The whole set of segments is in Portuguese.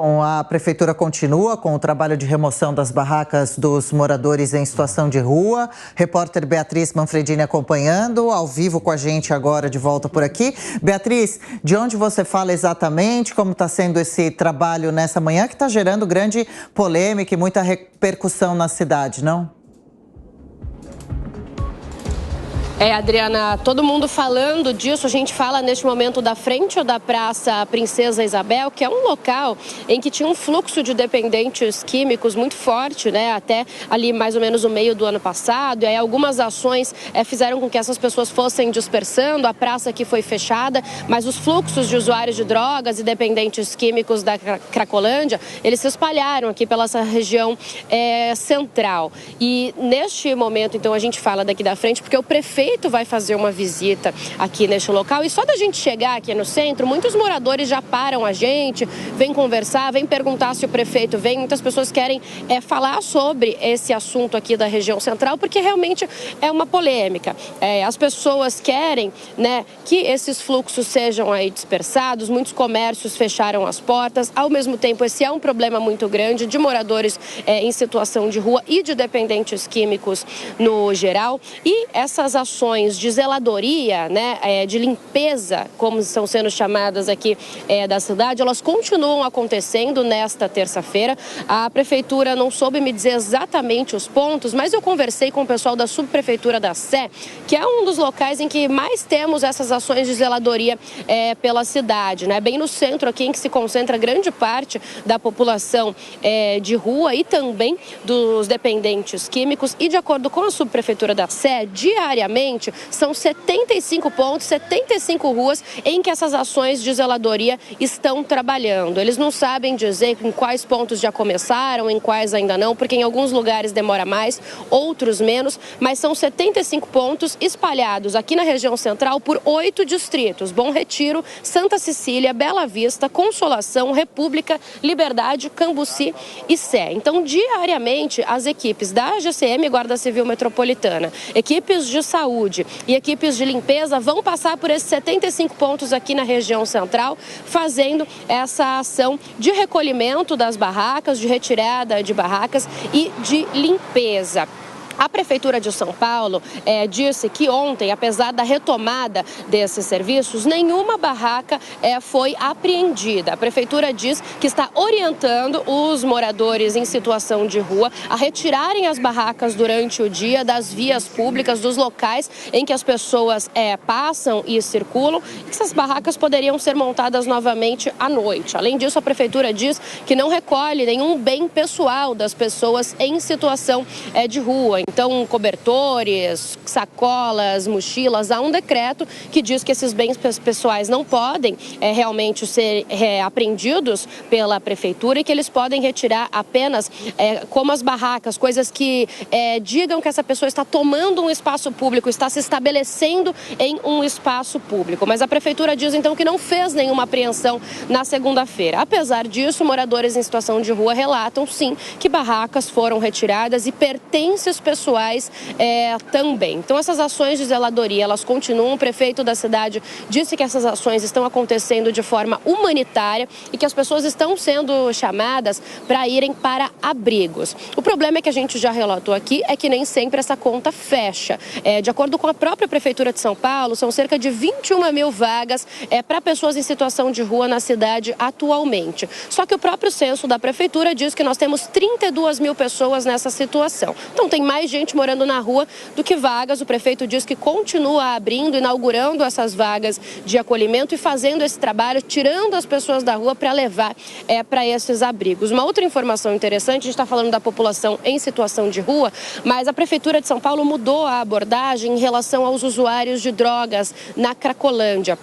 Bom, a Prefeitura continua com o trabalho de remoção das barracas dos moradores em situação de rua. Repórter Beatriz Manfredini acompanhando, ao vivo com a gente agora, de volta por aqui. Beatriz, de onde você fala exatamente? Como está sendo esse trabalho nessa manhã, que está gerando grande polêmica e muita repercussão na cidade, não? Adriana, todo mundo falando disso. A gente fala neste momento da frente da Praça Princesa Isabel, que é um local em que tinha um fluxo de dependentes químicos muito forte, né? Até ali mais ou menos no meio do ano passado. E aí algumas ações fizeram com que essas pessoas fossem dispersando. A praça aqui foi fechada, mas os fluxos de usuários de drogas e dependentes químicos da Cracolândia, eles se espalharam aqui pela essa região central. E neste momento, então, a gente fala daqui da frente, porque o prefeito vai fazer uma visita aqui neste local, e só da gente chegar aqui no centro, muitos moradores já param a gente, vêm conversar, vêm perguntar se o prefeito vem. Muitas pessoas querem falar sobre esse assunto aqui da região central, porque realmente é uma polêmica. As pessoas querem, né, que esses fluxos sejam aí dispersados. Muitos comércios fecharam as portas. Ao mesmo tempo, esse é um problema muito grande de moradores em situação de rua e de dependentes químicos no geral. E essas ações de zeladoria, né, de limpeza, como estão sendo chamadas aqui da cidade, elas continuam acontecendo nesta terça-feira. A prefeitura não soube me dizer exatamente os pontos, mas eu conversei com o pessoal da subprefeitura da Sé, que é um dos locais em que mais temos essas ações de zeladoria pela cidade, né, bem no centro aqui, em que se concentra grande parte da população de rua e também dos dependentes químicos. E de acordo com a subprefeitura da Sé, diariamente são 75 pontos, 75 ruas em que essas ações de zeladoria estão trabalhando. Eles não sabem dizer em quais pontos já começaram, em quais ainda não, porque em alguns lugares demora mais, outros menos, mas são 75 pontos espalhados aqui na região central por 8 distritos: Bom Retiro, Santa Cecília, Bela Vista, Consolação, República, Liberdade, Cambuci e Sé. Então, diariamente, as equipes da GCM, Guarda Civil Metropolitana, equipes de saúde e equipes de limpeza vão passar por esses 75 pontos aqui na região central, fazendo essa ação de recolhimento das barracas, de retirada de barracas e de limpeza. A Prefeitura de São Paulo disse que ontem, apesar da retomada desses serviços, nenhuma barraca foi apreendida. A Prefeitura diz que está orientando os moradores em situação de rua a retirarem as barracas durante o dia das vias públicas, dos locais em que as pessoas passam e circulam, e que essas barracas poderiam ser montadas novamente à noite. Além disso, a Prefeitura diz que não recolhe nenhum bem pessoal das pessoas em situação de rua. Então, cobertores, sacolas, mochilas, há um decreto que diz que esses bens pessoais não podem realmente ser apreendidos pela Prefeitura, e que eles podem retirar apenas como as barracas, coisas que digam que essa pessoa está tomando um espaço público, está se estabelecendo em um espaço público. Mas a Prefeitura diz então que não fez nenhuma apreensão na segunda-feira. Apesar disso, moradores em situação de rua relatam sim que barracas foram retiradas e pertences pessoais também. Então, essas ações de zeladoria, elas continuam. O prefeito da cidade disse que essas ações estão acontecendo de forma humanitária e que as pessoas estão sendo chamadas para irem para abrigos. O problema é que a gente já relatou aqui é que nem sempre essa conta fecha. De acordo com a própria Prefeitura de São Paulo, são cerca de 21 mil vagas para pessoas em situação de rua na cidade atualmente. Só que o próprio censo da Prefeitura diz que nós temos 32 mil pessoas nessa situação. Então, tem mais gente morando na rua do que vagas. O prefeito diz que continua abrindo, inaugurando essas vagas de acolhimento e fazendo esse trabalho, tirando as pessoas da rua para levar para esses abrigos. Uma outra informação interessante, a gente está falando da população em situação de rua, mas a Prefeitura de São Paulo mudou a abordagem em relação aos usuários de drogas na Cracolândia.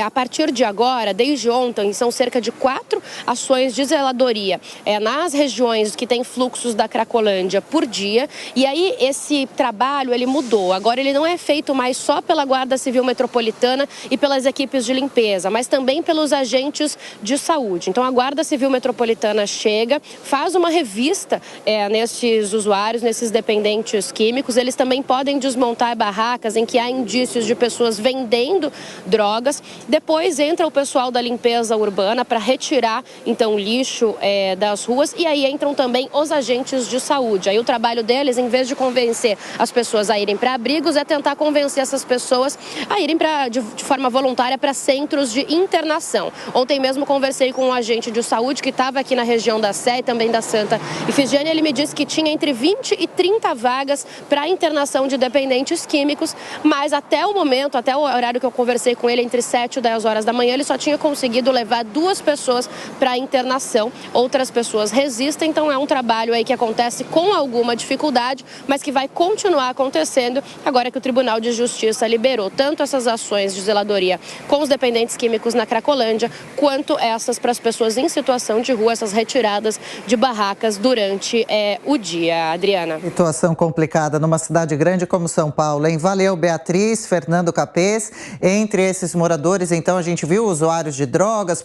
A partir de agora, desde ontem, são cerca de 4 ações de zeladoria nas regiões que têm fluxos da Cracolândia por dia. E aí esse trabalho ele mudou. Agora ele não é feito mais só pela Guarda Civil Metropolitana e pelas equipes de limpeza, mas também pelos agentes de saúde. Então a Guarda Civil Metropolitana chega, faz uma revista nesses usuários, nesses dependentes químicos. Eles também podem desmontar barracas em que há indícios de pessoas vendendo drogas. Depois entra o pessoal da limpeza urbana para retirar, então, o lixo das ruas, e aí entram também os agentes de saúde. Aí o trabalho deles, em vez de convencer as pessoas a irem para abrigos, é tentar convencer essas pessoas a irem de forma voluntária para centros de internação. Ontem mesmo conversei com um agente de saúde que estava aqui na região da Sé e também da Santa Ifigênia. Ele me disse que tinha entre 20 e 30 vagas para internação de dependentes químicos, mas até o momento, até o horário que eu conversei com ele, entre 7 e 10 horas da manhã, ele só tinha conseguido levar 2 pessoas para internação. Outras pessoas resistem, então é um trabalho aí que acontece com alguma dificuldade, mas que vai continuar acontecendo agora que o Tribunal de Justiça liberou tanto essas ações de zeladoria com os dependentes químicos na Cracolândia, quanto essas para as pessoas em situação de rua, essas retiradas de barracas durante o dia. Adriana. Situação complicada numa cidade grande como São Paulo, hein? Valeu, Beatriz, Fernando Capês. Entre esses moradores, então, a gente viu usuários de drogas,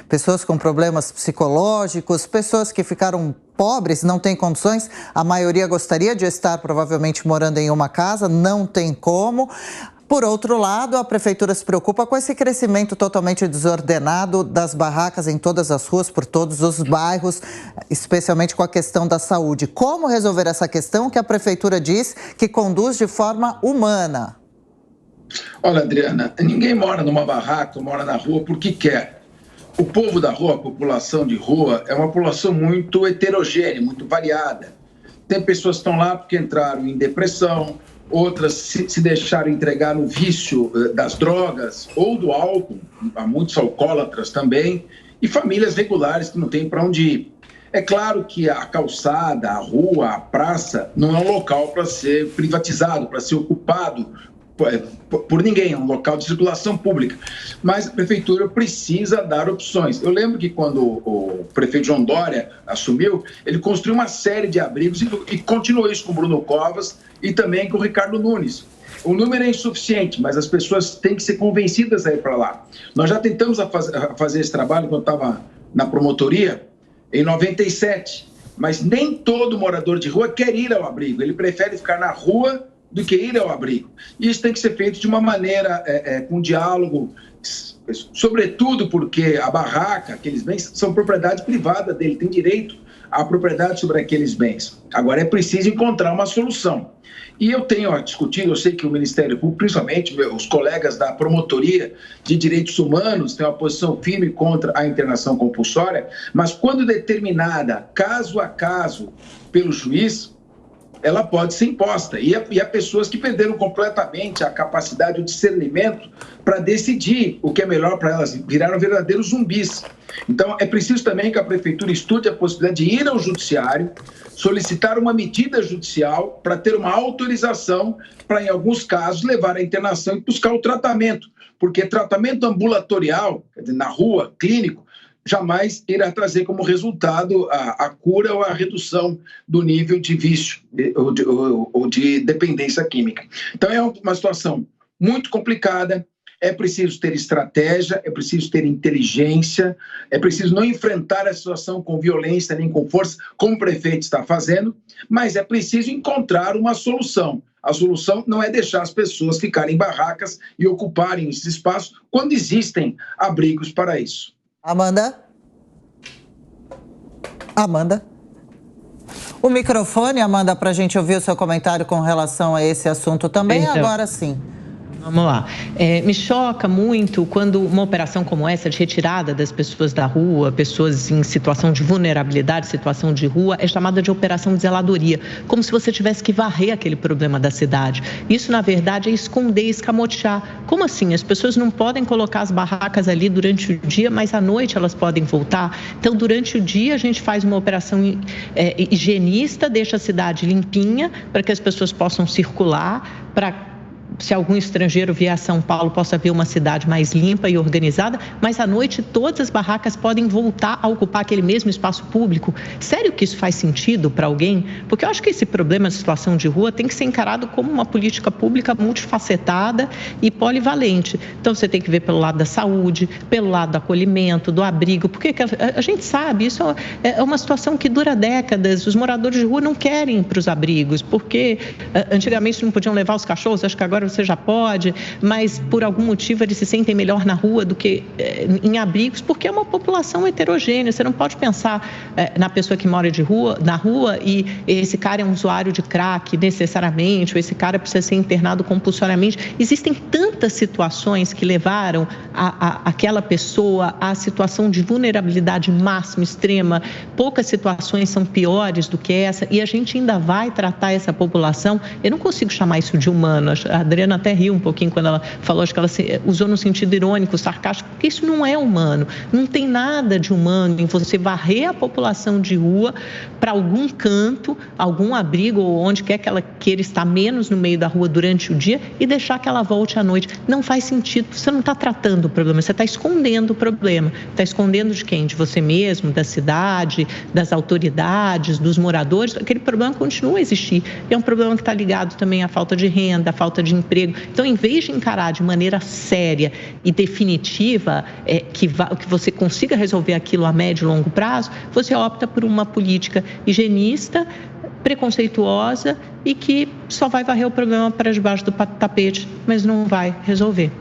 pessoas com problemas psicológicos, pessoas que ficaram pobres, não têm condições. A maioria gostaria de estar provavelmente morando em uma casa, não tem como. Por outro lado, a prefeitura se preocupa com esse crescimento totalmente desordenado das barracas em todas as ruas, por todos os bairros, especialmente com a questão da saúde. Como resolver essa questão que a prefeitura diz que conduz de forma humana? Olha, Adriana, ninguém mora numa barraca, mora na rua porque quer. O povo da rua, a população de rua, é uma população muito heterogênea, muito variada. Tem pessoas que estão lá porque entraram em depressão, outras se deixaram entregar no vício das drogas ou do álcool, há muitos alcoólatras também, e famílias regulares que não têm para onde ir. É claro que a calçada, a rua, a praça não é um local para ser privatizado, para ser ocupado por ninguém, é um local de circulação pública. Mas a prefeitura precisa dar opções. Eu lembro que quando o prefeito João Dória assumiu, ele construiu uma série de abrigos e continuou isso com o Bruno Covas e também com o Ricardo Nunes. O número é insuficiente, mas as pessoas têm que ser convencidas a ir para lá. Nós já tentamos fazer esse trabalho quando eu estava na promotoria, em 97, mas nem todo morador de rua quer ir ao abrigo. Ele prefere ficar na rua do que ir ao abrigo. E isso tem que ser feito de uma maneira, com diálogo, sobretudo porque a barraca, aqueles bens, são propriedade privada dele, tem direito à propriedade sobre aqueles bens. Agora é preciso encontrar uma solução. E eu tenho discutido, eu sei que o Ministério Público, principalmente os colegas da Promotoria de Direitos Humanos, têm uma posição firme contra a internação compulsória, mas quando determinada, caso a caso, pelo juiz, ela pode ser imposta. E há pessoas que perderam completamente a capacidade, o discernimento para decidir o que é melhor para elas, viraram verdadeiros zumbis. Então, é preciso também que a prefeitura estude a possibilidade de ir ao judiciário, solicitar uma medida judicial para ter uma autorização para, em alguns casos, levar a internação e buscar o tratamento. Porque tratamento ambulatorial, quer dizer, na rua, clínico, jamais irá trazer como resultado a cura ou a redução do nível de vício ou de dependência química. Então, é uma situação muito complicada, é preciso ter estratégia, é preciso ter inteligência, é preciso não enfrentar a situação com violência nem com força, como o prefeito está fazendo, mas é preciso encontrar uma solução. A solução não é deixar as pessoas ficarem em barracas e ocuparem esses espaços quando existem abrigos para isso. Amanda? O microfone, Amanda, para a gente ouvir o seu comentário com relação a esse assunto também, então, agora sim. Vamos lá. Me choca muito quando uma operação como essa, de retirada das pessoas da rua, pessoas em situação de vulnerabilidade, situação de rua, é chamada de operação de zeladoria, como se você tivesse que varrer aquele problema da cidade. Isso, na verdade, é esconder, escamotear. Como assim? As pessoas não podem colocar as barracas ali durante o dia, mas à noite elas podem voltar? Então, durante o dia, a gente faz uma operação higienista, deixa a cidade limpinha, para que as pessoas possam circular, para se algum estrangeiro vier a São Paulo, possa ver uma cidade mais limpa e organizada, mas à noite todas as barracas podem voltar a ocupar aquele mesmo espaço público. Sério que isso faz sentido para alguém? Porque eu acho que esse problema de situação de rua tem que ser encarado como uma política pública multifacetada e polivalente. Então você tem que ver pelo lado da saúde, pelo lado do acolhimento, do abrigo, porque a gente sabe, isso é uma situação que dura décadas. Os moradores de rua não querem ir para os abrigos, porque antigamente não podiam levar os cachorros, acho que agora agora você já pode, mas por algum motivo eles se sentem melhor na rua do que em abrigos, porque é uma população heterogênea. Você não pode pensar na pessoa que mora na rua e esse cara é um usuário de crack necessariamente, ou esse cara precisa ser internado compulsoriamente. Existem tantas situações que levaram aquela pessoa à situação de vulnerabilidade máxima, extrema. Poucas situações são piores do que essa e a gente ainda vai tratar essa população. Eu não consigo chamar isso de humano. A Adriana até riu um pouquinho quando ela falou, acho que ela usou no sentido irônico, sarcástico, porque isso não é humano. Não tem nada de humano em você varrer a população de rua para algum canto, algum abrigo ou onde quer que ela queira estar menos no meio da rua durante o dia e deixar que ela volte à noite. Não faz sentido. Você não está tratando o problema, você está escondendo o problema. Está escondendo de quem? De você mesmo, da cidade, das autoridades, dos moradores. Aquele problema continua a existir. É um problema que está ligado também à falta de renda, à falta de emprego. Então, em vez de encarar de maneira séria e definitiva que você consiga resolver aquilo a médio e longo prazo, você opta por uma política higienista, preconceituosa e que só vai varrer o problema para debaixo do tapete, mas não vai resolver.